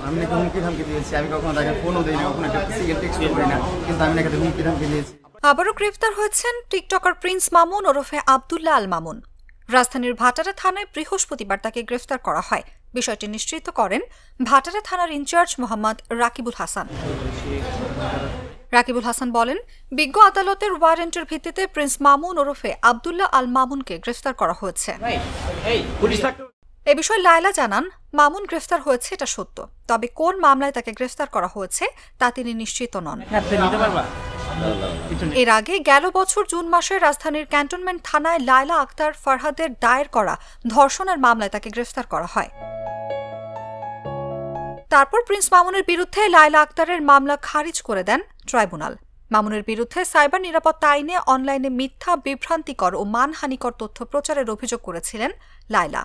আমি নাকি হুমকি ধামকি দিয়েছি, আমি কখনো তাকে ফোনও দিই না, কখনো একটা সিঙ্গেল টেক্সট করি না, কিন্তু আমি নাকি হুমকি ধামকি দিয়েছি। আবারও গ্রেফতার হয়েছেন টিকটকার প্রিন্স মামুন ওরফে আব্দুল্লাহ আল মামুন। রাজধানীর ভাটারা থানায় বৃহস্পতিবার তাকে গ্রেফতার করা হয়। বিষয়টি নিশ্চিত করেন ভাটারা থানার ইনচার্জ মোহাম্মদ রাকিবুল হাসান। রাকিবুল হাসান বলেন, বিজ্ঞ আদালতের ওয়ারেন্টের ভিত্তিতে প্রিন্স মামুন ওরফে আব্দুল্লাহ আল মামুনকে গ্রেফতার করা হয়েছে। এ বিষয়ে লায়লা জানান, মামুন গ্রেফতার হয়েছে এটা সত্য, তবে কোন মামলায় তাকে গ্রেফতার করা হয়েছে তা তিনি নিশ্চিত নন। এর আগে গেল বছর জুন মাসে রাজধানীর ক্যান্টনমেন্ট থানায় লায়লা আক্তার ফরহাদের দায়ের করা ধর্ষণের মামলায় তাকে গ্রেফতার করা হয়। তারপর প্রিন্স মামুনের বিরুদ্ধে লায়লা আক্তারের মামলা খারিজ করে দেন ট্রাইব্যুনাল। মামুনের বিরুদ্ধে সাইবার নিরাপত্তা আইনে অনলাইনে মিথ্যা, বিভ্রান্তিকর ও মানহানিকর তথ্য প্রচারের অভিযোগ করেছিলেন লায়লা।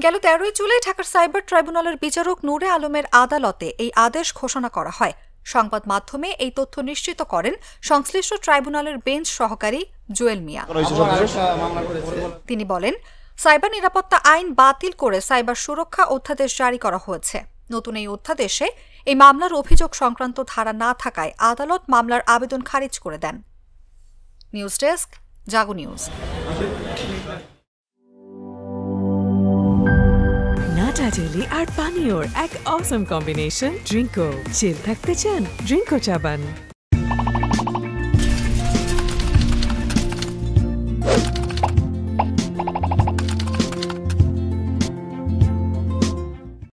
গেল 13 জুলাই ঢাকার সাইবার ট্রাইব্যুনালের বিচারক নূরে আলমের আদালতে এই আদেশ ঘোষণা করা হয়। সংবাদ মাধ্যমে এই তথ্য নিশ্চিত করেন সংশ্লিষ্ট ট্রাইব্যুনালের বেঞ্চ সহকারী জুয়েল মিয়া। তিনি বলেন, সাইবার নিরাপত্তা আইন বাতিল করে সাইবার সুরক্ষা অধ্যাদেশ জারি করা হয়েছে। নতুন এই অধ্যাদেশে এই মামলার অভিযোগ সংক্রান্ত ধারা না থাকায় আদালত মামলার আবেদন খারিজ করে দেন। নিউজ ডেস্ক, জাগো নিউজ। নাটা ডেইলি আর পানীয়র এক অসম কম্বিনেশন ড্রিঙ্কো। চিল থাকতে চান? ড্রিঙ্কো চাবান।